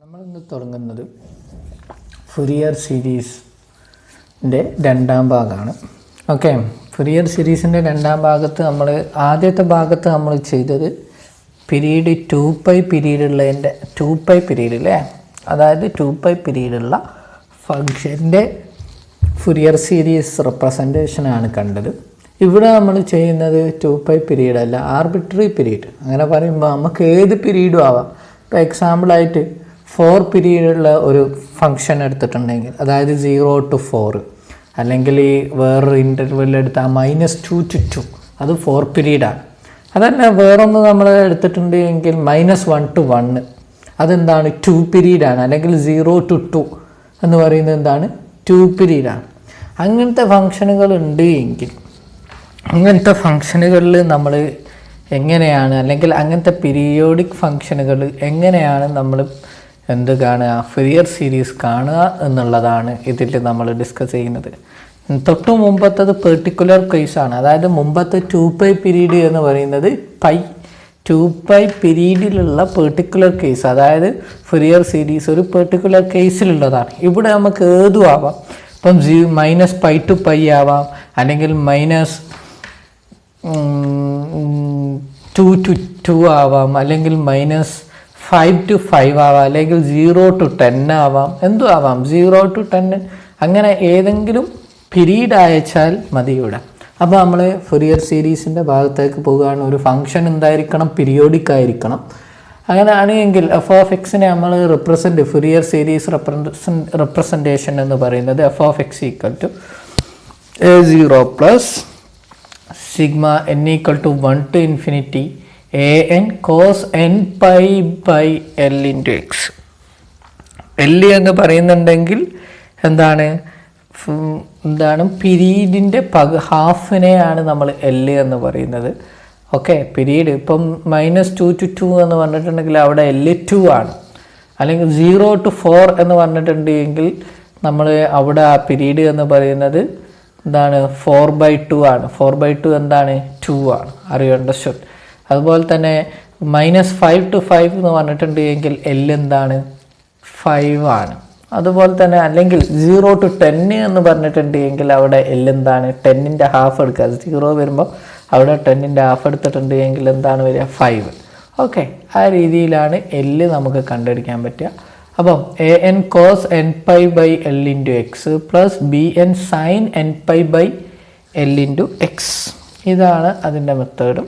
നമ്മളിന്ന് തുടങ്ങുന്നത് ഫുറിയർ സീരീസിൻ്റെ രണ്ടാം ഭാഗമാണ്. ഓക്കെ, ഫുറിയർ സീരീസിൻ്റെ രണ്ടാം ഭാഗത്ത് ആദ്യത്തെ ഭാഗത്ത് നമ്മൾ ചെയ്തത് പീരീഡ് 2π പീരീഡുള്ളതിൻ്റെ 2π പീരീഡില്ലേ, അതായത് 2π പീരീഡുള്ള ഫംഗ്ഷൻ്റെ ഫുറിയർ സീരീസ് റെപ്രസെൻറ്റേഷനാണ് കണ്ടത്. ഇവിടെ നമ്മൾ ചെയ്യുന്നത് 2π പീരീഡ് അല്ല, ആർബിട്രറി പീരീഡ്. അങ്ങനെ പറയുമ്പോൾ നമുക്ക് ഏത് പീരീഡും ആവാം. ഇപ്പോൾ എക്സാമ്പിളായിട്ട് 4 പീരീഡുള്ള ഒരു ഫംഗ്ഷൻ എടുത്തിട്ടുണ്ടെങ്കിൽ, അതായത് 0 to 4, അല്ലെങ്കിൽ ഈ വേറൊരു ഇൻ്റർവെൽ എടുത്താൽ -2 to 2, അത് 4 പീരീഡാണ്. അതല്ല വേറൊന്ന് നമ്മൾ എടുത്തിട്ടുണ്ടെങ്കിൽ -1 to 1, അതെന്താണ് 2 പീരീഡാണ്. അല്ലെങ്കിൽ 0 to 2 എന്ന് പറയുന്നത് എന്താണ് 2 പീരീഡാണ്. അങ്ങനത്തെ ഫംഗ്ഷനുകൾ ഉണ്ട് എങ്കിൽ അങ്ങനത്തെ ഫംഗ്ഷനുകളിൽ നമ്മൾ എങ്ങനെയാണ്, അല്ലെങ്കിൽ അങ്ങനത്തെ പീരിയോഡിക് ഫംഗ്ഷനുകൾ എങ്ങനെയാണ് നമ്മൾ എന്ത് കാണുക, ഫുറിയർ സീരീസ് കാണുക എന്നുള്ളതാണ് ഇതിൽ നമ്മൾ ഡിസ്കസ് ചെയ്യുന്നത്. തൊട്ട് മുമ്പത്തത് പെർട്ടിക്കുലർ കേസാണ്. അതായത് മുമ്പത്തെ 2π പീരീഡ് എന്ന് പറയുന്നത് 2π പീരീഡിലുള്ള പെർട്ടിക്കുലർ കേസ്, അതായത് ഫുറിയർ സീരീസ് ഒരു പെർട്ടിക്കുലർ കേസിലുള്ളതാണ്. ഇവിടെ നമുക്ക് ഏതും ആവാം. ഇപ്പം -π to π ആവാം, അല്ലെങ്കിൽ -2 to 2 ആവാം, അല്ലെങ്കിൽ -5 to 5 ആവാം, അല്ലെങ്കിൽ 0 to 10 ആവാം, എന്തും ആവാം. 0 to 10 അങ്ങനെ ഏതെങ്കിലും പീരീഡ് അയച്ചാൽ മതി ഇവിടെ. അപ്പോൾ നമ്മൾ ഫുറിയർ സീരീസിൻ്റെ ഭാഗത്തേക്ക് പോവുകയാണ്. ഒരു ഫംഗ്ഷൻ എന്തായിരിക്കണം, പീരിയോഡിക് ആയിരിക്കണം. അങ്ങനെയാണെങ്കിൽ f(x)നെ നമ്മൾ ഫുറിയർ സീരീസ് റെപ്രസെൻറ്റേഷൻ എന്ന് പറയുന്നത് f(x) = a0 plus sigma n = 1 to infinity an cos nπ by l into x. L എന്ന് പറയുന്നുണ്ടെങ്കിൽ എന്താണ് പീരീഡിൻ്റെ ഹാഫിനെയാണ് നമ്മൾ L എന്ന് പറയുന്നത്. ഓക്കെ, പീരീഡ് ഇപ്പം -2 to 2 എന്ന് പറഞ്ഞിട്ടുണ്ടെങ്കിൽ അവിടെ L2 ആണ്. അല്ലെങ്കിൽ 0 to 4 എന്ന് പറഞ്ഞിട്ടുണ്ടെങ്കിൽ നമ്മൾ അവിടെ ആ പീരീഡ് എന്ന് പറയുന്നത് എന്താണ് 4/2 ആണ്. 4/2 എന്താണ് 2 ആണ്. അണ്ടർസ്റ്റുഡ്? അതുപോലെ തന്നെ -5 to 5 എന്ന് പറഞ്ഞിട്ടുണ്ടെങ്കിൽ L എന്താണ് 5 ആണ്. അതുപോലെ തന്നെ അല്ലെങ്കിൽ 0 to 10 എന്ന് പറഞ്ഞിട്ടുണ്ടെങ്കിൽ അവിടെ L എന്താണ് 10ൻ്റെ ഹാഫ് എടുക്കുക. 0 വരുമ്പോൾ അവിടെ 10ൻ്റെ ഹാഫ് എടുത്തിട്ടുണ്ടെങ്കിൽ എന്താണ് വരിക 5. ഓക്കെ, ആ രീതിയിലാണ് L നമുക്ക് കണ്ടുപിടിക്കാൻ പറ്റുക. അപ്പം an cos nπ by l into x plus bn sin nπ by l into x, ഇതാണ് അതിൻ്റെ മെത്തേഡും.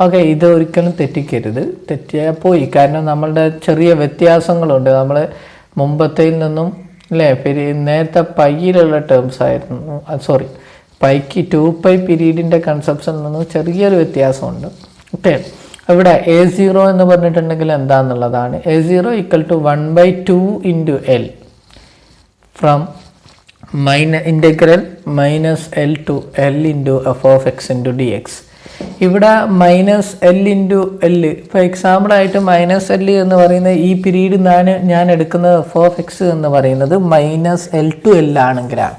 ഓക്കെ, ഇത് ഒരിക്കലും തെറ്റിക്കരുത്. തെറ്റിയാൽ പോയി. കാരണം നമ്മളുടെ ചെറിയ വ്യത്യാസങ്ങളുണ്ട്. നമ്മൾ മുമ്പത്തേൽ നിന്നും അല്ലേ, നേരത്തെ പൈയിലുള്ള ടേംസ് ആയിരുന്നു, സോറി പൈക്ക് 2π പീരീഡിൻ്റെ കൺസെപ്ഷനിൽ നിന്നും ചെറിയൊരു വ്യത്യാസമുണ്ട്. ഓക്കെ, ഇവിടെ a0 എന്ന് പറഞ്ഞിട്ടുണ്ടെങ്കിൽ എന്താണെന്നുള്ളതാണ് a0 = 1/2 into l from integral -l to l into f(x) into dx. ഇവിടെ -l into l, ഇപ്പോൾ എക്സാമ്പിളായിട്ട് -l എന്ന് പറയുന്ന ഈ പീരീഡ് ഞാൻ എടുക്കുന്നത് f(x) എന്ന് പറയുന്നത് -l to l ആണെങ്കിലാണ്.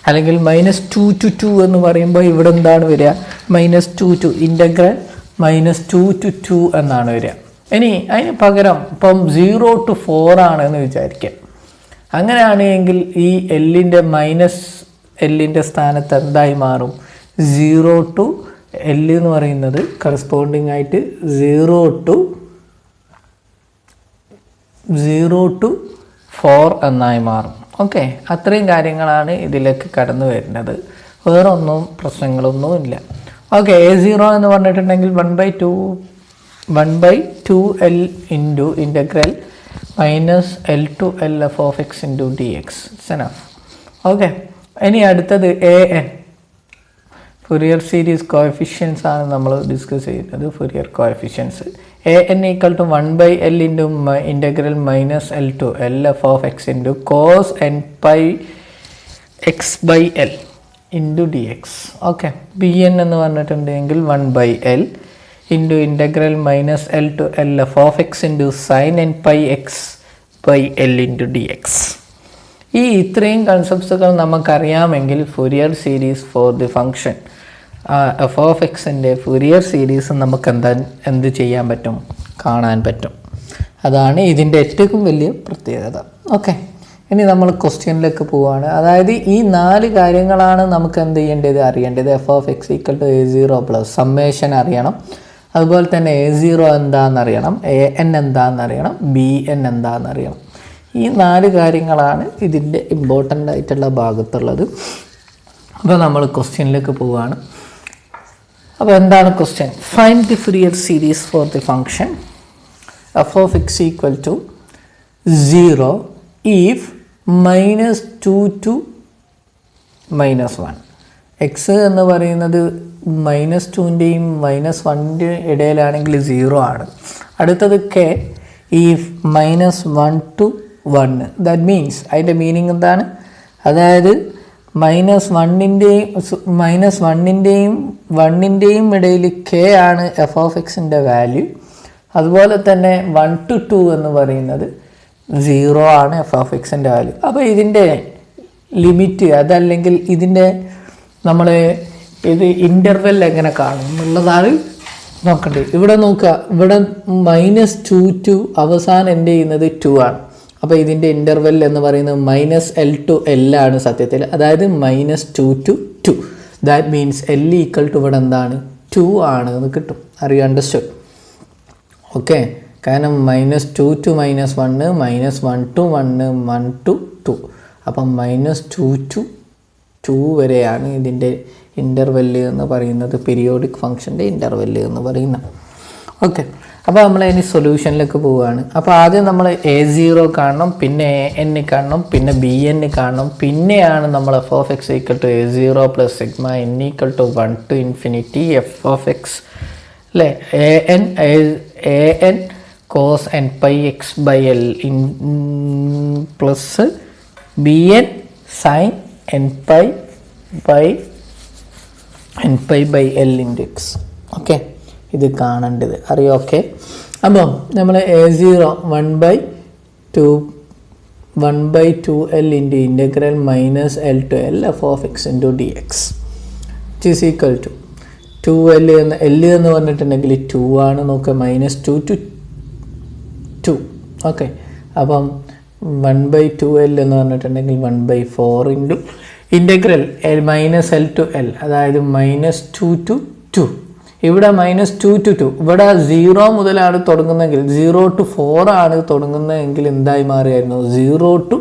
അല്ലെങ്കിൽ -2 to 2 എന്ന് പറയുമ്പോൾ ഇവിടെ എന്താണ് വരിക -2 to ഇൻ്റഗ്രൽ -2 to 2 എന്നാണ് വരിക. ഇനി അതിന് പകരം ഇപ്പം 0 to 4 ആണെന്ന് വിചാരിക്കാം. അങ്ങനെയാണെങ്കിൽ ഈ എല്ലിൻ്റെ സ്ഥാനത്ത് എന്തായി മാറും 0 to l എന്ന് പറയുന്നത് കറസ്പോണ്ടിങ് ആയിട്ട് 0 to 4 എന്നായി മാറും. ഓക്കെ, അത്രയും കാര്യങ്ങളാണ് ഇതിലേക്ക് കടന്നു വരുന്നത്. വേറൊന്നും പ്രശ്നങ്ങളൊന്നും ഇല്ല. ഓക്കെ, a0 എന്ന് പറഞ്ഞിട്ടുണ്ടെങ്കിൽ 1/2l into integral -l to l f(x) into dx. Okay, ഇനി അടുത്തത് an ഫുറിയർ സീരീസ് കോഎഫിഷ്യൻസ് ആണ് നമ്മൾ ഡിസ്കസ് ചെയ്യുന്നത്. Fourier coefficients an = 1/l into integral -l to l f(x) into cos nπ x by l into dx. Okay, bn എന്ന് പറഞ്ഞിട്ടുണ്ടെങ്കിൽ 1/l into integral -l to l f(x) into sin nπ x by l into dx. ഈ ഇത്രയും കൺസെപ്റ്റ്സുകൾ നമുക്കറിയാമെങ്കിൽ Fourier series for the function f(x)ൻ്റെ Fourier series നമുക്ക് എന്ത് ചെയ്യാൻ പറ്റും, കാണാൻ പറ്റും. അതാണ് ഇതിൻ്റെ ഏറ്റവും വലിയ പ്രത്യേകത. ഓക്കെ, ഇനി നമ്മൾ ക്വസ്റ്റ്യനിലേക്ക് പോവുകയാണ്. അതായത് ഈ 4 കാര്യങ്ങളാണ് നമുക്ക് എന്ത് ചെയ്യേണ്ടത്, അറിയേണ്ടത്. f(x) = a0 പ്ലസ് സമ്മേഷൻ അറിയണം, അതുപോലെ തന്നെ a0 എന്താണെന്നറിയണം, an എന്താണെന്നറിയണം, bn എന്താണെന്നറിയണം. ഈ 4 കാര്യങ്ങളാണ് ഇതിൻ്റെ ഇമ്പോർട്ടൻ്റ് ആയിട്ടുള്ള ഭാഗത്തുള്ളത്. അപ്പോൾ നമ്മൾ ക്വസ്റ്റ്യനിലേക്ക് പോവുകയാണ്. അപ്പോൾ എന്താണ് question? Find the Fourier series for the function f(x) = 0 if -2 to -1. X എന്ന് പറയുന്നത് -2ൻ്റെയും -1ൻ്റെയും ഇടയിലാണെങ്കിൽ 0 ആണ്. അടുത്തത് K if -1 to 1. That means അതിൻ്റെ മീനിങ് എന്താണ്? അതായത് -1ൻ്റെയും ഇടയിൽ കെ ആണ് f(x)ൻ്റെ വാല്യൂ. അതുപോലെ തന്നെ 1 to 2 എന്ന് പറയുന്നത് 0 ആണ് f(x)ൻ്റെ വാല്യൂ. അപ്പോൾ ഇതിൻ്റെ ലിമിറ്റ് അതല്ലെങ്കിൽ ഇതിൻ്റെ നമ്മൾ ഇത് ഇൻ്റർവെൽ എങ്ങനെ കാണും എന്നുള്ളതാണ് നോക്കേണ്ടത്. ഇവിടെ നോക്കുക, ഇവിടെ -2 to അവസാനം എന്ത് ചെയ്യുന്നത് 2 ആണ്. അപ്പോൾ ഇതിൻ്റെ ഇൻ്റർവെൽ എന്ന് പറയുന്നത് -L to L ആണ് സത്യത്തിൽ. അതായത് -2 to 2. ദാറ്റ് മീൻസ് L = ഇവിടെ എന്താണ് 2 ആണ് എന്ന് കിട്ടും. അറിയാം, അണ്ടർസ്റ്റുഡ്? ഓക്കെ, കാരണം -2 to -1, -1 to 1, 1 to 2. അപ്പം -2 to 2 വരെയാണ് ഇതിൻ്റെ ഇൻ്റർവെല്ല് എന്ന് പറയുന്നത്, പീരിയോഡിക് ഫംഗ്ഷൻ്റെ ഇൻ്റർവെല്ല് എന്ന് പറയുന്നത്. ഓക്കെ, അപ്പോൾ നമ്മൾ ഇനി സൊല്യൂഷനിലേക്ക് പോവുകയാണ്. അപ്പോൾ ആദ്യം നമ്മൾ a0 കാണണം, പിന്നെ an കാണണം, പിന്നെ bn കാണണം, പിന്നെയാണ് നമ്മൾ f(x) = a0 plus sigma n = 1 to infinity f(x) അല്ലേ, an cos nπx/L plus bn sin nπ/L × x. Okay, ഇത് കാണേണ്ടത് അറിയാം. ഓക്കെ, അപ്പം നമ്മൾ a0 1/2L integral -L to L f(x) × dx is equal to 2L എന്ന് പറഞ്ഞിട്ടുണ്ടെങ്കിൽ 2 ആണ്. നോക്കുക, -2 to 2. ഓക്കെ, അപ്പം 1/2L എന്ന് പറഞ്ഞിട്ടുണ്ടെങ്കിൽ 1/4 × ഇൻ്റഗ്രൽ -L to L, അതായത് -2 to 2. ഇവിടെ -2 to 2, ഇവിടെ 0 മുതലാണ് തുടങ്ങുന്നതെങ്കിൽ 0 to 4 ആണ് തുടങ്ങുന്നതെങ്കിൽ എന്തായി മാറിയായിരുന്നു? 0 to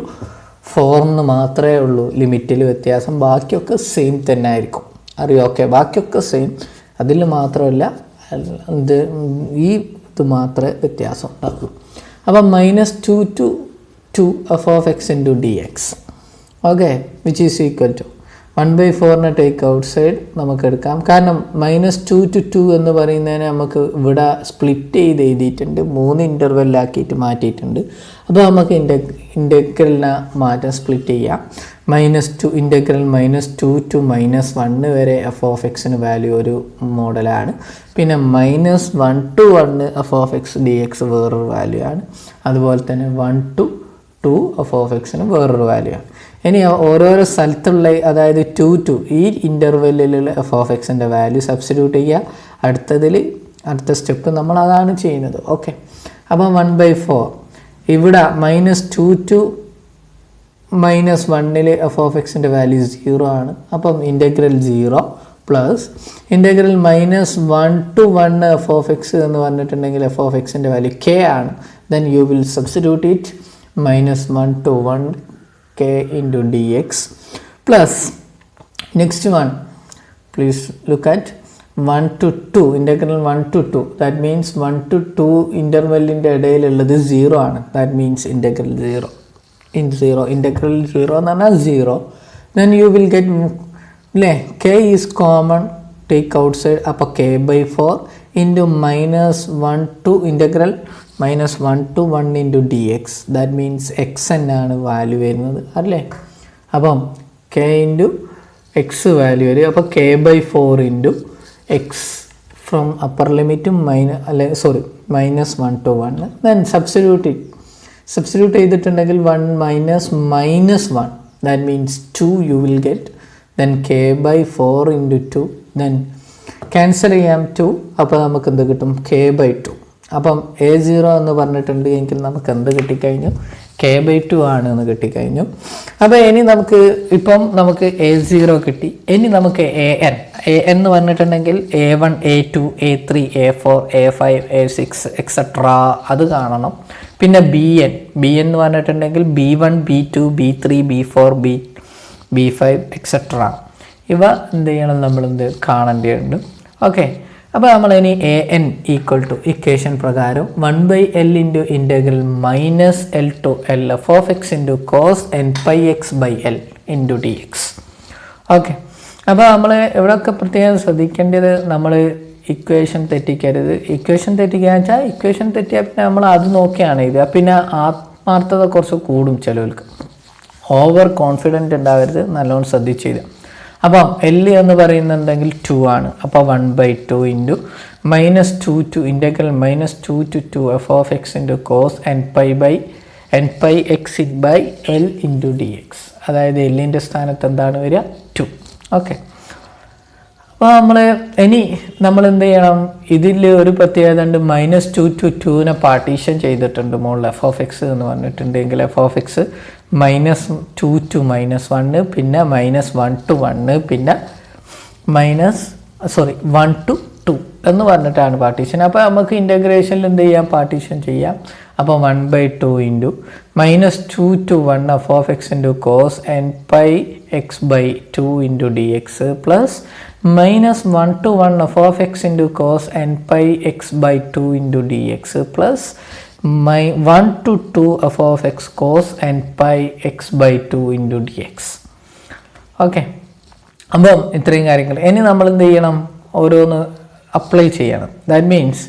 4 എന്ന് മാത്രമേ ഉള്ളൂ ലിമിറ്റിൽ വ്യത്യാസം. ബാക്കിയൊക്കെ സെയിം തന്നെ ആയിരിക്കും. അറിയാം? ഓക്കെ, ബാക്കിയൊക്കെ സെയിം, അതിൽ മാത്രമല്ല ഇത് മാത്രമേ വ്യത്യാസം ഉണ്ടാകുള്ളൂ. അപ്പം -2 to 2 f(x) × dx. Okay, which is equal to 1/4 take out side നമുക്ക് എടുക്കാം. കാരണം -2 to 2 എന്ന് പറയുന്നതിന് നമുക്ക് ഇവിടെ സ്പ്ലിറ്റ് ചെയ്ത് എഴുതിയിട്ടുണ്ട്, 3 ഇൻ്റർവെല്ലാക്കിയിട്ട് മാറ്റിയിട്ടുണ്ട്. അപ്പോൾ നമുക്ക് ഇൻ്റഗ്രലിനെ മാറ്റം സ്പ്ലിറ്റ് ചെയ്യാം. ഇൻ്റഗ്രൽ -2 to -1 വരെ f(x)ന് വാല്യൂ ഒരു മോഡലാണ്. പിന്നെ -1 to 1 f(x) dx വേറൊരു വാല്യൂ ആണ്. അതുപോലെ തന്നെ 1 to 2 f(x)ന് വേറൊരു വാല്യൂ ആണ്. ഇനി ഓരോരോ സ്ഥലത്തുള്ള, അതായത് 2 to ഈ ഇൻ്റർവെല്ലിലുള്ള f(x)ൻ്റെ വാല്യൂ സബ്സ്റ്റിറ്റ്യൂട്ട് ചെയ്യുക. അടുത്ത സ്റ്റെപ്പ് നമ്മൾ അതാണ് ചെയ്യുന്നത്. ഓക്കെ, അപ്പം 1/4 ഇവിടെ -2 to -1 f(x)ൻ്റെ വാല്യൂ 0 ആണ്. അപ്പം integral 0 plus integral -1 to 1 f(x) എന്ന് പറഞ്ഞിട്ടുണ്ടെങ്കിൽ f(x)ൻ്റെ വാല്യൂ k ആണ്. Then you will substitute it -1 to 1 k × dx plus next one, please look at 1 to 2, integral 1 to 2, that means 1 to 2 interval ൻ്റെ ഇടയിലുള്ളത് 0 ആണ്. that means integral 0 integral 0 എന്ന് പറഞ്ഞാൽ 0. then you will get k is common, take outside, അപ്പോൾ k/4 into -1 to integral -1 to 1 into dx, that means x എന്നാണ് value വരുന്നത് അല്ലേ. അപ്പം k into x value വരും. അപ്പോൾ k/4 into x from upper limit to -1 to 1. then substitute ചെയ്തിട്ടുണ്ടെങ്കിൽ 1 -1, that means 2 you will get. then k/4 into 2, then cancel ചെയ്യാം 2, അപ്പോൾ നമുക്ക് എന്ത് കിട്ടും? k/2. അപ്പം A0 എന്ന് പറഞ്ഞിട്ടുണ്ട് എങ്കിൽ നമുക്ക് എന്ത് കിട്ടിക്കഴിഞ്ഞു? k/2 ആണ് എന്ന് കിട്ടിക്കഴിഞ്ഞു. അപ്പോൾ ഇനി നമുക്ക് A0 കിട്ടി. ഇനി നമുക്ക് an എന്ന് പറഞ്ഞിട്ടുണ്ടെങ്കിൽ A1 A2 A3 A4 A5 A6 etcetera അത് കാണണം. പിന്നെ bn എന്ന് പറഞ്ഞിട്ടുണ്ടെങ്കിൽ B1 B2 B3 B4 B5 etcetera ഇവ എന്ത് ചെയ്യണം? നമ്മൾ കാണേണ്ടതുണ്ട്. ഓക്കെ, അപ്പോൾ നമ്മൾ ഇനി an ഈക്വൽ ടു ഇക്വേഷൻ പ്രകാരം 1/L into integral -L to L f(x) into cos nπx/L into dx. Okay, അപ്പോൾ നമ്മൾ ഇവിടെയൊക്കെ പ്രത്യേകം ശ്രദ്ധിക്കേണ്ടത് നമ്മൾ ഇക്വേഷൻ തെറ്റിക്കരുത്. ഇക്വേഷൻ തെറ്റിക്കാന്ന് വെച്ചാൽ ഇക്വേഷൻ തെറ്റിയാൽ പിന്നെ നമ്മൾ അത് നോക്കിയാണ് ഇത്, പിന്നെ ആത്മാർത്ഥത കുറച്ച് കൂടും ചിലവർക്ക്. ഓവർ കോൺഫിഡൻറ്റ് ഉണ്ടാവരുത്, നല്ലോണം ശ്രദ്ധിച്ചില്ല. അപ്പം L എന്ന് പറയുന്നുണ്ടെങ്കിൽ 2 ആണ്. അപ്പോൾ 1/2 into -2 to integral -2 to 2 f(x) into cos nπx/L into dx. അതായത് എല്ലിൻ്റെ സ്ഥാനത്ത് എന്താണ് വരിക? 2. ഓക്കെ, അപ്പോൾ നമ്മൾ എന്ത് ചെയ്യണം? ഇതിൽ ഒരു പ്രത്യേകത ഉണ്ട്. -2 to 2നെ പാർട്ടീഷൻ ചെയ്തിട്ടുണ്ട് മുകളിൽ f(x) എന്ന് പറഞ്ഞിട്ടുണ്ടെങ്കിൽ f(x) -2 to -1 പിന്നെ -1 to 1 പിന്നെ 1 to 2 എന്ന് പറഞ്ഞിട്ടാണ് പാർട്ടീഷൻ. അപ്പോൾ നമുക്ക് ഇൻ്റഗ്രേഷനിൽ എന്ത് ചെയ്യാം? പാർട്ടീഷൻ ചെയ്യാം. അപ്പോൾ 1/2 into -2 to 1 f(x) into cos nπx/2 into dx plus -1 to 1 f(x) into cos nπx/2 into dx plus 1 to 2 f(x) cos nπx/2 into dx. Okay, അപ്പം ഇത്രയും കാര്യങ്ങൾ ഇനി നമ്മൾ എന്ത് ചെയ്യണം? ഓരോന്ന് അപ്ലൈ ചെയ്യണം. ദാറ്റ് മീൻസ്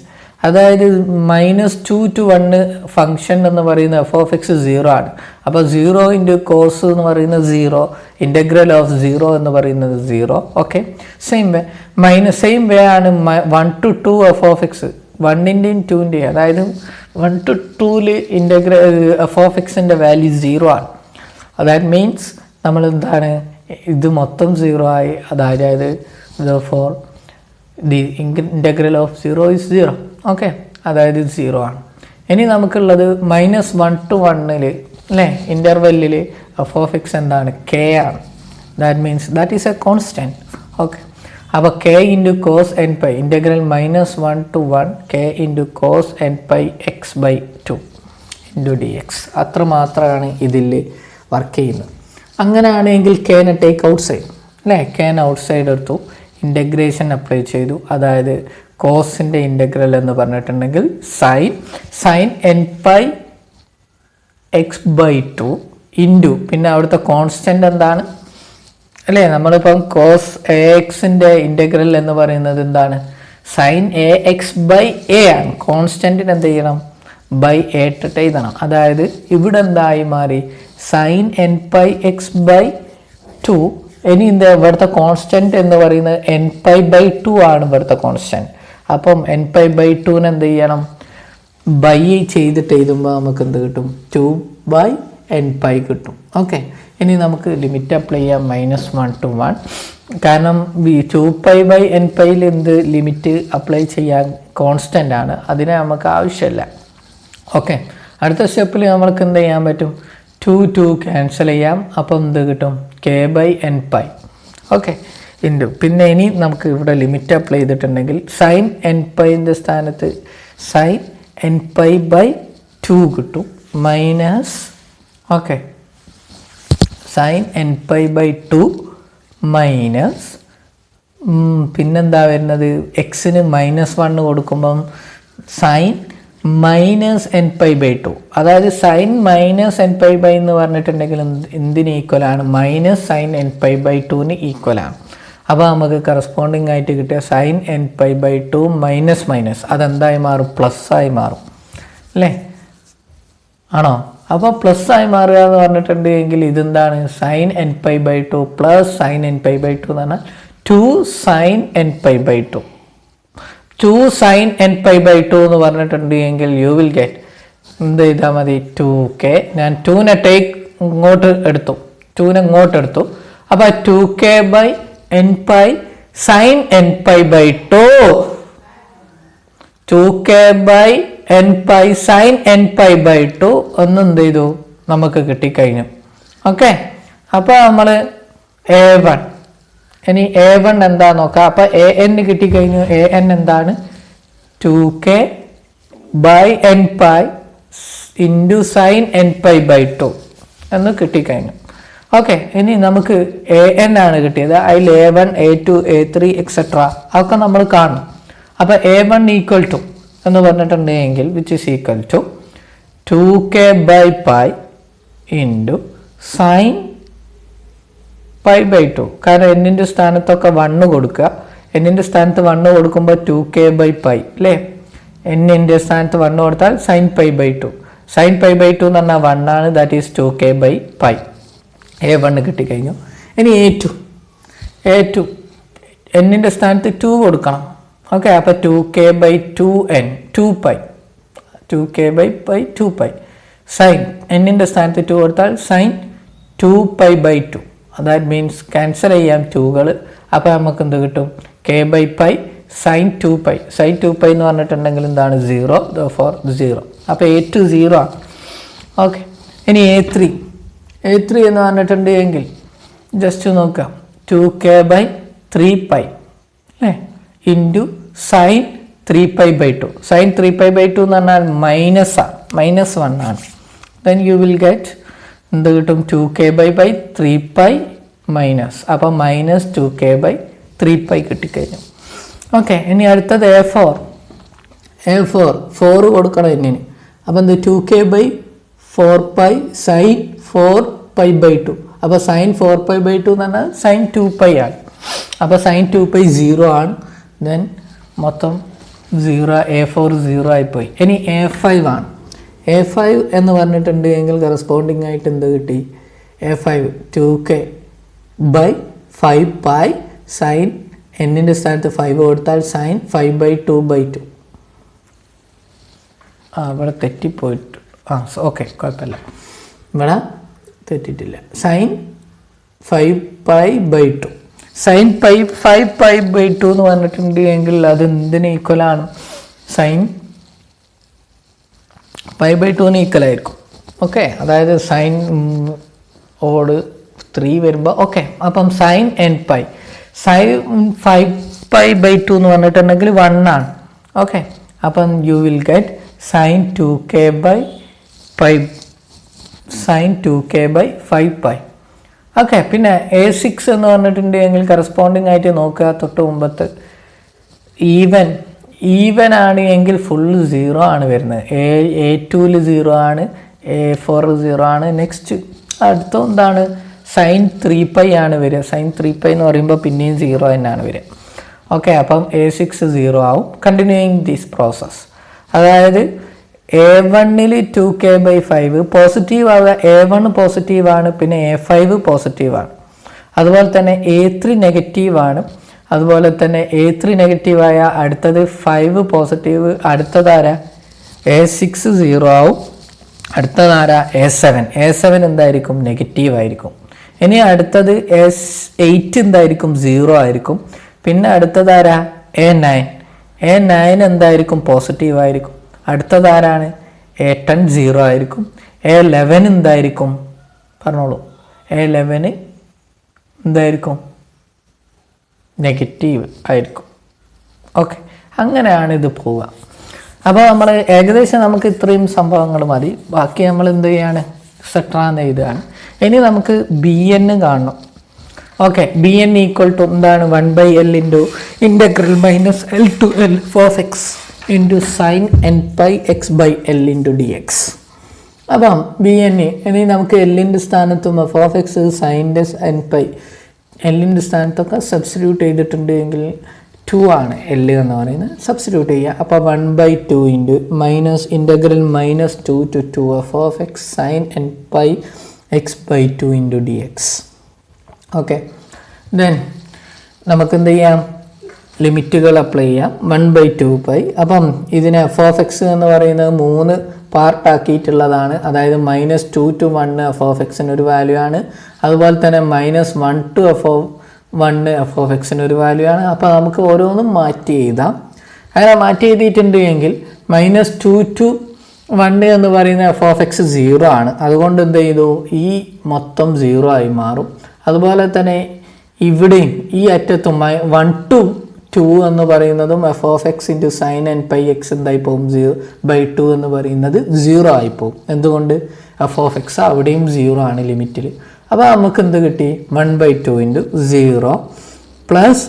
അതായത് -2 to 1 ഫംഗ്ഷൻ എന്ന് പറയുന്ന f(x) 0 ആണ്. അപ്പോൾ 0 ഇൻറ്റു കോസ് എന്ന് പറയുന്നത് 0, ഇൻ്റഗ്രൽ ഓഫ് 0 എന്ന് പറയുന്നത് 0. ഓക്കെ, സെയിം വേ ആണ് 1 to 2 f(x) 1ൻ്റെയും 2ൻ്റെയും, അതായത് 1 to 2ൽ ഇൻ്റഗ്രൽ f(x)ൻ്റെ വാല്യൂ 0 ആണ്. ദാറ്റ് മീൻസ് നമ്മൾ എന്താണ്? ഇത് മൊത്തം 0 ആയി. അതായത് therefore the integral of 0 is 0. Okay, അതായത് 0 ആണ്. ഇനി നമുക്കുള്ളത് -1 to 1ൽ അല്ലേ ഇൻ്റർവെല്ലിൽ f(x) എന്താണ്? k ആണ്. That means that is a constant. Okay, അപ്പോൾ k into cos nπ integral -1 to 1 k into cos nπx/2 into dx അത്ര മാത്രമാണ് ഇതിൽ വർക്ക് ചെയ്യുന്നത്. അങ്ങനെയാണെങ്കിൽ kനെ ടേക്ക് ഔട്ട് സൈഡ് അല്ലേ, kനെ ഔട്ട് സൈഡ് എടുത്തു, ഇൻ്റഗ്രേഷൻ അപ്ലൈ ചെയ്തു. അതായത് കോസിൻ്റെ ഇൻ്റഗ്രൽ എന്ന് പറഞ്ഞിട്ടുണ്ടെങ്കിൽ സൈൻ nπx/2 ഇൻറ്റു പിന്നെ അവിടുത്തെ കോൺസ്റ്റൻ്റ് എന്താണ് അല്ലേ? നമ്മളിപ്പം കോസ് AXൻ്റെ ഇൻ്റഗ്രൽ എന്ന് പറയുന്നത് എന്താണ്? സൈൻ AX/A ആണ്. കോൺസ്റ്റൻറ്റിന് എന്ത് ചെയ്യണം? /A ഇട്ടിട്ട് എഴുതണം. അതായത് ഇവിടെ എന്തായി മാറി? Sign nπx/2. ഇനി ഇവിടുത്തെ കോൺസ്റ്റൻറ്റ് എന്ന് പറയുന്നത് nπ/2 ആണ് ഇവിടുത്തെ കോൺസ്റ്റൻറ്റ്. അപ്പം nπ/2ന് എന്ത് ചെയ്യണം? ബൈ ചെയ്തിട്ട് എഴുതുമ്പോൾ നമുക്ക് എന്ത് കിട്ടും? 2/nπ കിട്ടും. ഓക്കെ, ഇനി നമുക്ക് ലിമിറ്റ് അപ്ലൈ ചെയ്യാം -1 to 1. കാരണം 2π/nπയിൽ എന്ത് ലിമിറ്റ് അപ്ലൈ ചെയ്യാൻ? കോൺസ്റ്റൻ്റ് ആണ്, അതിനെ നമുക്ക് ആവശ്യമില്ല. ഓക്കെ, അടുത്ത സ്റ്റെപ്പിൽ നമ്മൾക്ക് എന്ത് ചെയ്യാൻ പറ്റും? 2 ക്യാൻസൽ ചെയ്യാം. അപ്പം എന്ത് കിട്ടും? k/nπ. ഓക്കെ, ഇൻറ്റു പിന്നെ ഇനി നമുക്ക് ഇവിടെ ലിമിറ്റ് അപ്ലൈ ചെയ്തിട്ടുണ്ടെങ്കിൽ സൈൻ nπൻ്റെ സ്ഥാനത്ത് സൈൻ nπ/2 കിട്ടും minus okay sign nπ/2 minus പിന്നെന്താ വരുന്നത്? എക്സിന് -1 കൊടുക്കുമ്പം സൈൻ -nπ/2. അതായത് സൈൻ -nπ എന്ന് പറഞ്ഞിട്ടുണ്ടെങ്കിൽ എന്തിന് ഈക്വലാണ്? -sin nπ/2ന് ഈക്വലാണ്. അപ്പോൾ നമുക്ക് കറസ്പോണ്ടിങ് ആയിട്ട് കിട്ടിയ സൈൻ nπ/2 മൈനസ് അതെന്തായി മാറും? പ്ലസ് ആയി മാറും അല്ലേ? ആണോ? അപ്പോൾ പ്ലസ് ആയി മാറുക എന്ന് പറഞ്ഞിട്ടുണ്ടെങ്കിൽ ഇതെന്താണ്? Sign nπ/2 plus sine nπ/2 എന്ന് പറഞ്ഞാൽ 2 sin nπ/2. 2 sin nπ/2 എന്ന് പറഞ്ഞിട്ടുണ്ടെങ്കിൽ യു വിൽ ഗെറ്റ് എന്ത് ചെയ്താൽ മതി? 2k. ഞാൻ 2നെ ഇങ്ങോട്ട് എടുത്തു. അപ്പോൾ 2k/nπ sin nπ/2 2k by n pi sin n pi by 2 എന്ന് എന്ത് ചെയ്തു നമുക്ക് കിട്ടിക്കഴിഞ്ഞു. ഓക്കെ, അപ്പോൾ നമ്മൾ a1 ഇനി a1 എന്താ നോക്കാം. അപ്പോൾ an കിട്ടിക്കഴിഞ്ഞു. an എന്താണ് 2k by n pi into sin n pi by 2 എന്ന് കിട്ടിക്കഴിഞ്ഞു. ഓക്കെ, ഇനി നമുക്ക് an ആണ് കിട്ടിയത്. അതിൽ a1 a2 a3 എക്സെട്ര അതൊക്കെ നമ്മൾ കാണും. അപ്പോൾ a1 ഈക്വൽ ടു എന്ന് പറഞ്ഞിട്ടുണ്ടെങ്കിൽ which is equal to 2k by pi into sine pi by 2. കാരണം എന്നിൻ്റെ സ്ഥാനത്തൊക്കെ 1 കൊടുക്കുക. എന്നിൻ്റെ സ്ഥാനത്ത് 1 കൊടുക്കുമ്പോൾ 2k by pi അല്ലേ. എന്നിൻ്റെ സ്ഥാനത്ത് 1 കൊടുത്താൽ sine pi by 2. Sine pi by 2 എന്ന് പറഞ്ഞാൽ 1 ആണ്. That is 2k by pi. a1 കിട്ടിക്കഴിഞ്ഞു. ഇനി a2 എന്നിൻ്റെ സ്ഥാനത്ത് 2 കൊടുക്കണം. ഓക്കെ, അപ്പോൾ 2k by 2n 2π 2k by 2π sign എന്നിൻ്റെ സ്ഥാനത്ത് 2 കൊടുത്താൽ sine 2π by 2. That means cancel ചെയ്യാം 2കൾ. അപ്പോൾ നമുക്ക് എന്ത് കിട്ടും k by pi sine 2π. Sine 2π എന്ന് പറഞ്ഞിട്ടുണ്ടെങ്കിൽ എന്താണ് 0 ഫോർ 0. അപ്പോൾ a2 0 ആണ്. ഓക്കെ, ഇനി a3 എന്ന് പറഞ്ഞിട്ടുണ്ടെങ്കിൽ ജസ്റ്റ് നോക്കാം 2k by 3π അല്ലേ into sine 3π by 2. Sine 3π by 2 എന്ന് പറഞ്ഞാൽ -1 ആണ്. ദെൻ യു വിൽ ഗെറ്റ് എന്ത് കിട്ടും 2k by 3π മൈനസ്. അപ്പോൾ -2k by 3π കിട്ടിക്കഴിഞ്ഞു. ഓക്കെ, ഇനി അടുത്തത് a4 കൊടുക്കണം എന്നിന്. അപ്പോൾ എന്ത് 2k by 4π സൈൻ 4π by 2. അപ്പോൾ സൈൻ 4π by 2 എന്ന് പറഞ്ഞാൽ സൈൻ 2π ആണ്. അപ്പോൾ സൈൻ 2π 0 ആണ്. ദെൻ മൊത്തം 0 a4 0 ആയിപ്പോയി. ഇനി a5 ആണ്. a5 എന്ന് പറഞ്ഞിട്ടുണ്ടെങ്കിൽ കറസ്പോണ്ടിങ് ആയിട്ട് എന്ത് കിട്ടി a5 2k by 5π സൈൻ എന്നിൻ്റെ സ്ഥാനത്ത് 5 കൊടുത്താൽ സൈൻ 5 by 2 by 2. ഇവിടെ തെറ്റിപ്പോയിട്ട് ഓക്കെ കുഴപ്പമില്ല, ഇവിടെ തെറ്റിട്ടില്ല. സൈൻ 5π by 2 സൈൻ 5π by 2 എന്ന് പറഞ്ഞിട്ടുണ്ടെങ്കിൽ അത് എന്തിന് ഈക്വലാണ് സൈൻ പൈ ബൈ 2 ഈക്വൽ ആയിരിക്കും. ഓക്കെ, അതായത് സൈൻ ഓട് 3 വരുമ്പോൾ ഓക്കെ. അപ്പം sine n pi sine 5π by 2 എന്ന് പറഞ്ഞിട്ടുണ്ടെങ്കിൽ 1 ആണ്. ഓക്കെ, അപ്പം you will get sine 2k by 5π. Okay, പിന്നെ a6 എന്ന് പറഞ്ഞിട്ടുണ്ടെങ്കിൽ കറസ്പോണ്ടിങ് ആയിട്ട് നോക്കുക. തൊട്ട് മുമ്പത്ത് ഈവൻ ആണ് എങ്കിൽ ഫുള്ള് 0 ആണ് വരുന്നത്. a2ൽ 0 ആണ്, a4 0 ആണ്. നെക്സ്റ്റ് അടുത്ത എന്താണ് സൈൻ 3π ആണ് വരിക. സൈൻ 3π എന്ന് പറയുമ്പോൾ പിന്നെയും 0 തന്നെയാണ് വരിക. ഓക്കെ, അപ്പം a6 0 ആവും. Continuing this process. അതായത് a1ൽ 2k by 5 പോസിറ്റീവ് ആവുക. a1 പോസിറ്റീവാണ്, പിന്നെ a5 പോസിറ്റീവാണ്. അതുപോലെ തന്നെ a3 നെഗറ്റീവാണ്. അതുപോലെ തന്നെ a3 നെഗറ്റീവായ അടുത്തത് 5 പോസിറ്റീവ്. അടുത്തതാരാ a6 0 ആവും. അടുത്തതാരാ a7 എന്തായിരിക്കും നെഗറ്റീവായിരിക്കും. ഇനി അടുത്തത് a8 എന്തായിരിക്കും 0 ആയിരിക്കും. പിന്നെ അടുത്തതാരാ a9 എന്തായിരിക്കും പോസിറ്റീവായിരിക്കും. അടുത്തതാരാണ് a10 0 ആയിരിക്കും. a11 എന്തായിരിക്കും പറഞ്ഞോളൂ. a11 എന്തായിരിക്കും നെഗറ്റീവ് ആയിരിക്കും. ഓക്കെ, അങ്ങനെയാണ് ഇത് പോവുക. അപ്പോൾ നമ്മൾ ഏകദേശം നമുക്ക് ഇത്രയും സംഭവങ്ങൾ മതി. ബാക്കി നമ്മൾ എന്ത് ചെയ്യാണ് എക്സെട്ര എന്ന് എഴുതുകയാണ്. ഇനി നമുക്ക് bn കാണണം. ഓക്കെ, bn ഈക്വൽ ടു എന്താണ് 1/l into integral -l to l f(x) into sine n pi x by l into dx. അപ്പം bn ഇനി നമുക്ക് എല്ലിൻ്റെ സ്ഥാനത്തും f(x) സൈൻ്റെ n പൈ എല്ലിൻ്റെ സ്ഥാനത്തൊക്കെ സബ്സ്റ്റിറ്റ്യൂട്ട് ചെയ്തിട്ടുണ്ടെങ്കിൽ 2 ആണ് l എന്ന് പറയുന്നത്. സബ്സ്റ്റിറ്റ്യൂട്ട് ചെയ്യുക. അപ്പോൾ 1/2 into minus integral -2 to 2 f(x) sine n pi x by 2 into dx. Okay, then നമുക്ക് എന്ത് ചെയ്യാം ലിമിറ്റുകൾ അപ്ലൈ ചെയ്യാം. 1/2π. അപ്പം ഇതിനെ f(x) എന്ന് പറയുന്നത് 3 പാർട്ടാക്കിയിട്ടുള്ളതാണ്. അതായത് -2 to 1 f(x) ഒരു വാല്യൂ ആണ്. അതുപോലെ തന്നെ -1 to f(1) f(x) ഒരു വാല്യൂ ആണ്. അപ്പോൾ നമുക്ക് ഓരോന്നും മാറ്റി എഴുതാം. അങ്ങനെ മാറ്റി എഴുതിയിട്ടുണ്ട് എങ്കിൽ -2 to 1 എന്ന് പറയുന്ന f(x) 0 ആണ്. അതുകൊണ്ട് എന്ത് ചെയ്തു, ഈ മൊത്തം 0 ആയി മാറും. അതുപോലെ തന്നെ ഇവിടെയും ഈ അറ്റത്തും 1 to 2 എന്ന് പറയുന്നതും f(x) sin nπx എന്തായി പോകും, 0/2 എന്ന് പറയുന്നത് 0 ആയി പോകും. എന്തുകൊണ്ട്, f(x) അവിടെയും 0 ആണ് ലിമിറ്റിൽ. അപ്പോൾ നമുക്ക് എന്ത് കിട്ടി, 1/2 0 പ്ലസ്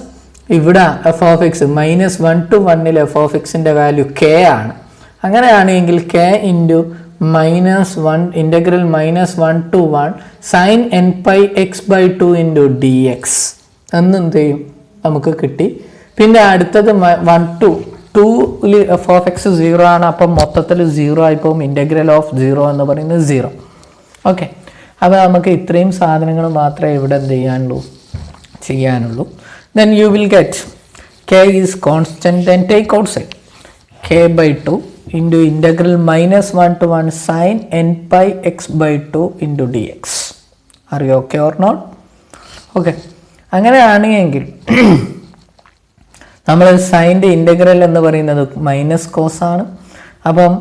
ഇവിടെ f(x) -1 to 1 f(x)ൻ്റെ വാല്യൂ k ആണ്. അങ്ങനെയാണെങ്കിൽ k into -1 integral -1 to 1 sin nπx/2 into dx എന്ത് ചെയ്യും നമുക്ക് കിട്ടി. പിന്നെ അടുത്തത് 1 to 2ൽ f(x) 0 ആണ്. അപ്പം മൊത്തത്തിൽ 0 ആയിപ്പോവും. ഇൻ്റഗ്രൽ ഓഫ് 0 എന്ന് പറയുന്നത് 0. ഓക്കെ, അപ്പോൾ നമുക്ക് ഇത്രയും സാധനങ്ങൾ മാത്രമേ ഇവിടെ എന്ത് ചെയ്യാനുള്ളൂ. Then you will get k is constant, then take outside k/2 into integral -1 to 1 sin nπx/2 into dx. Are you okay or not? Okay, അങ്ങനെയാണെങ്കിൽ നമ്മൾ സൈൻ്റെ ഇൻ്റഗ്രൽ എന്ന് പറയുന്നത് മൈനസ് കോസ് ആണ്. അപ്പം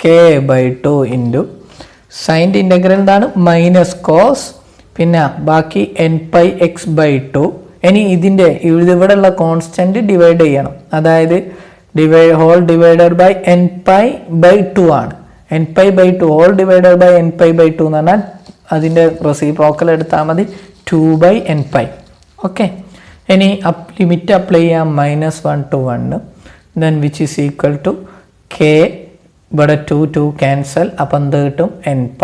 k/2 ഇൻറ്റു സൈൻ്റെ ഇൻ്റഗ്രൽ എന്താണ്, മൈനസ് കോസ്, പിന്നെ ബാക്കി nπx/2. ഇനി ഇതിൻ്റെ ഇവിടെയുള്ള കോൺസ്റ്റൻറ്റ് ഡിവൈഡ് ചെയ്യണം. അതായത് ഹോൾ ഡിവൈഡഡ് ബൈ nπ/2 ആണ്. nπ/2 whole divided by nπ/2 എന്ന് പറഞ്ഞാൽ അതിൻ്റെ റെസിപ്രോക്കൽ എടുത്താൽ മതി, 2/nπ. ഓക്കെ, ഇനി ലിമിറ്റ് അപ്ലൈ ചെയ്യാം -1 to 1, then which is equal to k. ഇവിടെ 2 ക്യാൻസൽ, അപ്പം എന്ത് കിട്ടും, nπ.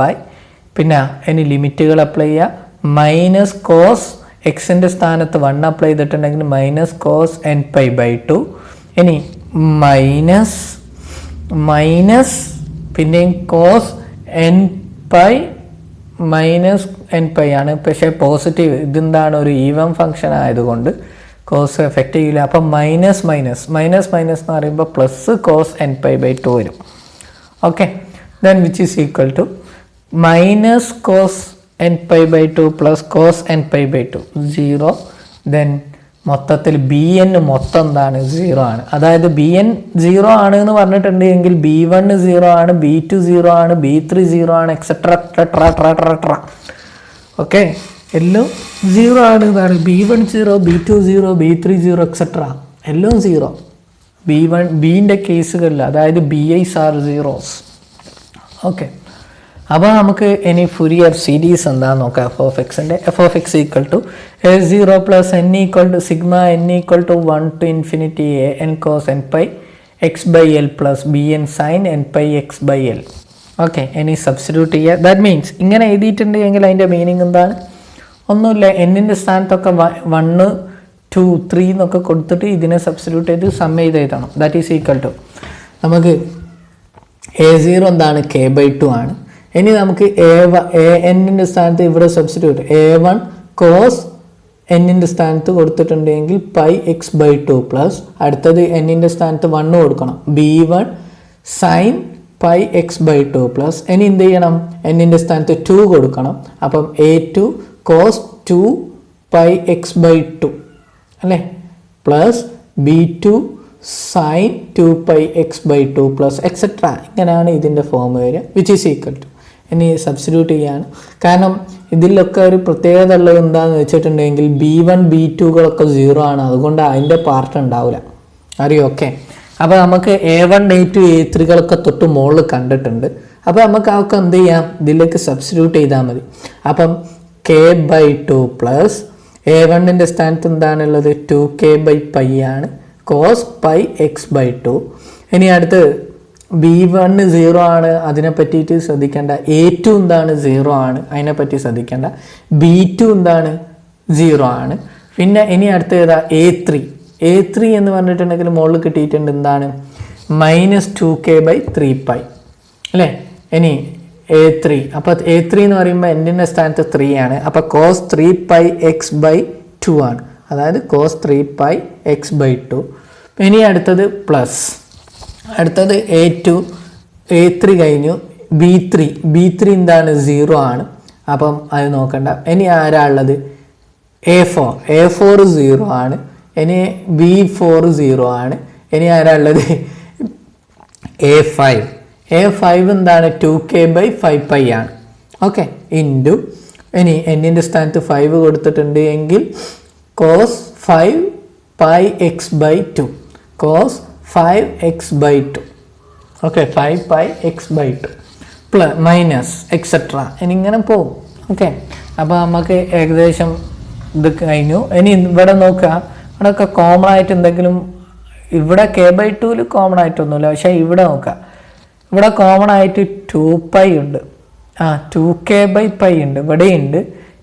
പിന്നെ ഇനി ലിമിറ്റുകൾ അപ്ലൈ ചെയ്യുക. മൈനസ് കോസ് എക്സിൻ്റെ സ്ഥാനത്ത് 1 അപ്ലൈ ചെയ്തിട്ടുണ്ടെങ്കിൽ മൈനസ് കോസ് nπ/2. ഇനി മൈനസ് പിന്നെയും കോസ് nπ -nπ ആണ്. പക്ഷേ പോസിറ്റീവ്, ഇതെന്താണ്, ഒരു ഈവൻ ഫംഗ്ഷൻ ആയതുകൊണ്ട് കോസ് എഫക്റ്റ് ചെയ്യില്ല. അപ്പം മൈനസ് എന്ന് പറയുമ്പോൾ പ്ലസ് കോസ് nπ/2 വരും. Okay, then which is equal to minus cos nπ/2 plus cos nπ/2 0. Then മൊത്തത്തിൽ bn മൊത്തം എന്താണ്, 0 ആണ്. അതായത് bn 0 ആണ് എന്ന് പറഞ്ഞിട്ടുണ്ടെങ്കിൽ b1 0 ആണ്, b2 0 ആണ്, b3 0 ആണ്, എക്സെട്ര. ഓക്കെ, എല്ലാം 0 ആണ്. ഇതാണ് b1 0, b2 0, b3 0, എക്സെട്ര എല്ലാം 0. ബിൻ്റെ കേസുകളിൽ, അതായത് bi's are zeros. ഓക്കെ, അപ്പോൾ നമുക്ക് ഇനി ഫുറിയർ സീരീസ് എന്താണെന്ന് നോക്കാം. f(x)ൻ്റെ f(x) equal to a0 plus n equal to sigma n equal to 1 to infinity a n cos nπx/l plus bn sin nπx/l. Okay, ഇനി സബ്സ്റ്റിറ്റ്യൂട്ട് ചെയ്യുക. ദാറ്റ് മീൻസ് ഇങ്ങനെ എഴുതിയിട്ടുണ്ടെങ്കിൽ അതിൻ്റെ മീനിങ് എന്താണ്, ഒന്നുമില്ല, എന്നിൻ്റെ സ്ഥാനത്തൊക്കെ 1 2 3 എന്നൊക്കെ കൊടുത്തിട്ട് ഇതിനെ സബ്സ്റ്റിറ്റ്യൂട്ട് ചെയ്ത് സം ചെയ്ത് എഴുതണം. ദാറ്റ് ഈസ് ഈക്വൽ ടു നമുക്ക് a0 എന്താണ്, k/2 ആണ്. ഇനി നമുക്ക് എന്നിൻ്റെ സ്ഥാനത്ത് ഇവിടെ സബ്സ്റ്റിറ്റ്യൂട്ട് a1 കോസ് എന്നിൻ്റെ സ്ഥാനത്ത് കൊടുത്തിട്ടുണ്ടെങ്കിൽ πx/2 പ്ലസ് അടുത്തത് എന്നിൻ്റെ സ്ഥാനത്ത് 1 കൊടുക്കണം, b1 സൈൻ πx/2 പ്ലസ് ഇനി എന്ത് ചെയ്യണം, എന്നിൻ്റെ സ്ഥാനത്ത് 2 കൊടുക്കണം. അപ്പം a2 കോസ് 2 πx/2 അല്ലേ, plus b2 sign 2πx/2 plus etcetera. ഇങ്ങനെയാണ് ഇതിൻ്റെ ഫോം വരിക, വിച്ച് ഈസ് ഈക്വൽ ടു. ഇനി സബ്സ്റ്റിറ്റ്യൂട്ട് ചെയ്യാണ്. കാരണം ഇതിലൊക്കെ ഒരു പ്രത്യേകത ഉള്ളത് എന്താണെന്ന് വെച്ചിട്ടുണ്ടെങ്കിൽ b1 b2കളൊക്കെ 0 ആണ്. അതുകൊണ്ട് അതിൻ്റെ പാർട്ട് ഉണ്ടാവില്ല. അറിയോ? ഓക്കെ, അപ്പോൾ നമുക്ക് a1 a2 a3കളൊക്കെ തൊട്ട് മുകളിൽ കണ്ടിട്ടുണ്ട്. അപ്പോൾ നമുക്ക് അതൊക്കെ എന്ത് ചെയ്യാം, ഇതിലേക്ക് സബ്സ്റ്റിറ്റ്യൂട്ട് ചെയ്താൽ മതി. അപ്പം k/2 പ്ലസ് a1ൻ്റെ സ്ഥാനത്ത് എന്താണുള്ളത്, 2k/π ആണ്, കോസ് πx/2. ഇനി അടുത്ത് b1 0 ആണ്, അതിനെ പറ്റിയിട്ട് ശ്രദ്ധിക്കേണ്ട. a2 എന്താണ്, 0 ആണ്, അതിനെപ്പറ്റി ശ്രദ്ധിക്കേണ്ട. b2 എന്താണ്, 0 ആണ്. പിന്നെ ഇനി അടുത്ത് ഏതാ, a3 എന്ന് പറഞ്ഞിട്ടുണ്ടെങ്കിൽ മുകളിൽ കിട്ടിയിട്ടുണ്ട് എന്താണ്, -2k/3π അല്ലേ. ഇനി a3, അപ്പോൾ a3 എന്ന് പറയുമ്പോൾ എൻ്റെ സ്ഥാനത്ത് 3 ആണ്. അപ്പോൾ കോസ് 3πx/2 ആണ്, അതായത് കോസ് 3πx/2. ഇനി അടുത്തത് പ്ലസ്, അടുത്തത് a3 കഴിഞ്ഞു, b3 എന്താണ്, 0 ആണ്. അപ്പം അത് നോക്കണ്ട. ഇനി ആരാ ഉള്ളത്, a4 0 ആണ്. ഇനി b4 0 ആണ്. ഇനി ആരാ ഉള്ളത്? A5 എന്താണ്? 2k/5π ആണ്. ഓക്കെ, ഇൻറ്റു ഇനി എന്നിൻ്റെ സ്ഥാനത്ത് 5 കൊടുത്തിട്ടുണ്ട് എങ്കിൽ cos 5πx/2 cos 5x/2 okay 5πx/2 plus minus etcetera ഇങ്ങനെ പോകും. ഓക്കെ, അപ്പോൾ നമുക്ക് ഏകദേശം ഇത് കഴിഞ്ഞു. ഇനി ഇവിടെ നോക്കുക, ഇവിടെയൊക്കെ കോമൺ ആയിട്ട് എന്തെങ്കിലും, ഇവിടെ k/2 കോമൺ ആയിട്ടൊന്നുമില്ല, പക്ഷേ ഇവിടെ നോക്കുക, ഇവിടെ കോമൺ ആയിട്ട് 2π ഉണ്ട്, 2k/π ഉണ്ട്, ഇവിടെയുണ്ട്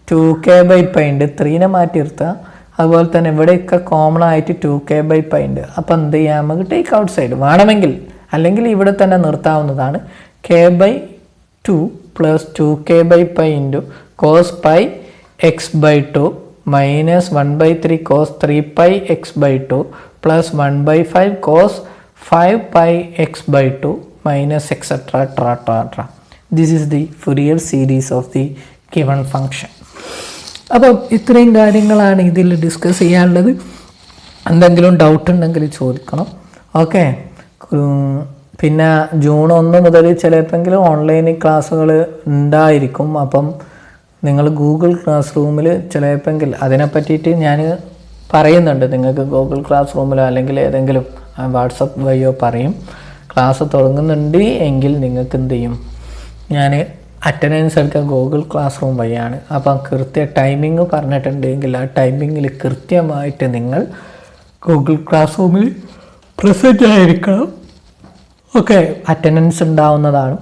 2k/π ഉണ്ട്, 3നെ മാറ്റി നിർത്തുക. അതുപോലെ തന്നെ ഇവിടെയൊക്കെ കോമൺ ആയിട്ട് 2k/π ഉണ്ട്. അപ്പോൾ എന്ത് ചെയ്യാം, നമുക്ക് ടേക്ക് ഔട്ട് സൈഡ് വേണമെങ്കിൽ, അല്ലെങ്കിൽ ഇവിടെ തന്നെ നിർത്താവുന്നതാണ്. k/2 plus 2k/π into cos πx/2 minus 1/3 cos 3πx/2 plus 1/5 cos 5πx/2 minus etcetera. This is the Fourier series of the given function. അപ്പം ഇത്രയും കാര്യങ്ങളാണ് ഇതിൽ ഡിസ്കസ് ചെയ്യാനുള്ളത്. എന്തെങ്കിലും ഡൗട്ട് ഉണ്ടെങ്കിൽ ചോദിക്കണം. ഓക്കെ, പിന്നെ ജൂൺ 1 മുതൽ ചിലപ്പോഴെങ്കിലും ഓൺലൈൻ ക്ലാസ്സുകൾ ഉണ്ടായിരിക്കും. അപ്പം നിങ്ങൾ ഗൂഗിൾ ക്ലാസ് റൂമിൽ ചിലപ്പോഴെങ്കിൽ അതിനെ പറ്റിയിട്ട് ഞാൻ പറയുന്നുണ്ട്. നിങ്ങൾക്ക് ഗൂഗിൾ ക്ലാസ് റൂമിലോ അല്ലെങ്കിൽ ഏതെങ്കിലും വാട്സപ്പ് വഴിയോ പറയും. ക്ലാസ് തുടങ്ങുന്നുണ്ട് എങ്കിൽ നിങ്ങൾക്ക് എന്ത് ചെയ്യും, ഞാൻ അറ്റൻഡൻസ് എടുക്കുക ഗൂഗിൾ ക്ലാസ് റൂം വഴിയാണ്. അപ്പം ടൈമിങ് പറഞ്ഞിട്ടുണ്ടെങ്കിൽ ആ ടൈമിങ്ങിൽ കൃത്യമായിട്ട് നിങ്ങൾ ഗൂഗിൾ ക്ലാസ് റൂമിൽ പ്രസൻറ്റ് ആയിരിക്കണം. ഓക്കെ, അറ്റൻഡൻസ് ഉണ്ടാവുന്നതാണ്.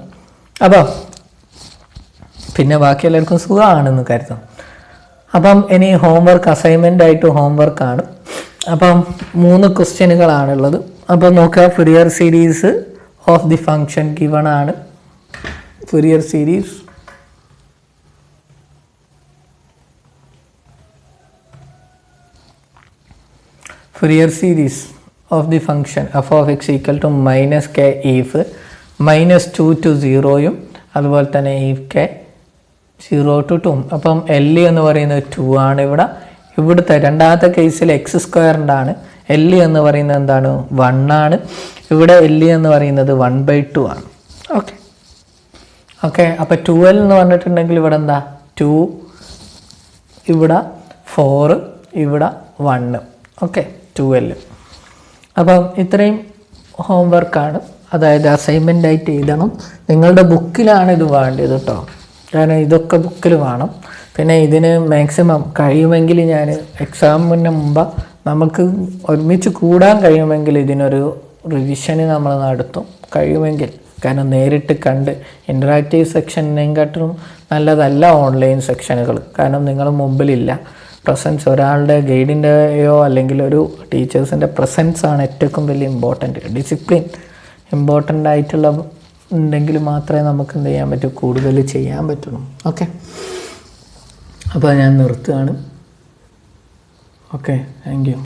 അപ്പോൾ പിന്നെ ബാക്കി എല്ലാവർക്കും സുഖമാണെന്ന് കരുതാം. അപ്പം ഇനി ഹോംവർക്ക്, അസൈൻമെൻ്റ് ആയിട്ട് ഹോംവർക്കാണ്. അപ്പം 3 ക്വസ്റ്റ്യനുകളാണുള്ളത്. അപ്പോൾ നോക്കുക, Fourier series of the function given ആണ്. Fourier series of the function f of x equal to minus k if minus 2 to 0 അതുപോലെ തന്നെ if k 0 to 2. അപ്പം L എന്ന് പറയുന്നത് 2 ആണ്. ഇവിടുത്തെ രണ്ടാമത്തെ കേസിൽ x² ആണ്. L എന്ന് പറയുന്നത് എന്താണ്? 1 ആണ്. ഇവിടെ L എന്ന് പറയുന്നത് 1/2 ആണ്. ഓക്കെ, അപ്പോൾ 2L എന്ന് പറഞ്ഞിട്ടുണ്ടെങ്കിൽ ഇവിടെ എന്താ 2, ഇവിടെ 4, ഇവിടെ 1. Okay, 2L. അപ്പം ഇത്രയും ഹോംവർക്കാണ്, അതായത് അസൈൻമെൻ്റ് ആയിട്ട് എഴുതണം. നിങ്ങളുടെ ബുക്കിലാണ് ഇത് വേണ്ടത് കേട്ടോ, കാരണം ഇതൊക്കെ ബുക്കിൽ വേണം. പിന്നെ ഇതിന് മാക്സിമം കഴിയുമെങ്കിൽ ഞാൻ എക്സാമിന് മുമ്പ് നമുക്ക് ഒരുമിച്ച് കൂടാൻ കഴിയുമെങ്കിൽ ഇതിനൊരു റിവിഷന് നമ്മൾ നടത്തും കഴിയുമെങ്കിൽ. കാരണം നേരിട്ട് കണ്ട് ഇൻറ്ററാക്റ്റീവ് സെക്ഷനെക്കാട്ടിലും നല്ലതല്ല ഓൺലൈൻ സെക്ഷനുകൾ. കാരണം നിങ്ങൾ മുമ്പിലില്ല, പ്രസൻസ് ഒരാളുടെ ഗൈഡിൻ്റെയോ അല്ലെങ്കിൽ ഒരു ടീച്ചേഴ്സിൻ്റെ പ്രസൻസ് ആണ് ഏറ്റവും വലിയ ഇമ്പോർട്ടൻറ്റ്. ഡിസിപ്ലിൻ ഇമ്പോർട്ടൻ്റ് ആയിട്ടുള്ള ഉണ്ടെങ്കിൽ മാത്രമേ നമുക്ക് എന്ത് ചെയ്യാൻ പറ്റൂ, കൂടുതൽ ചെയ്യാൻ പറ്റുള്ളൂ. ഓക്കെ, അപ്പോൾ ഞാൻ നിർത്തുകയാണ്. Okay, thank you.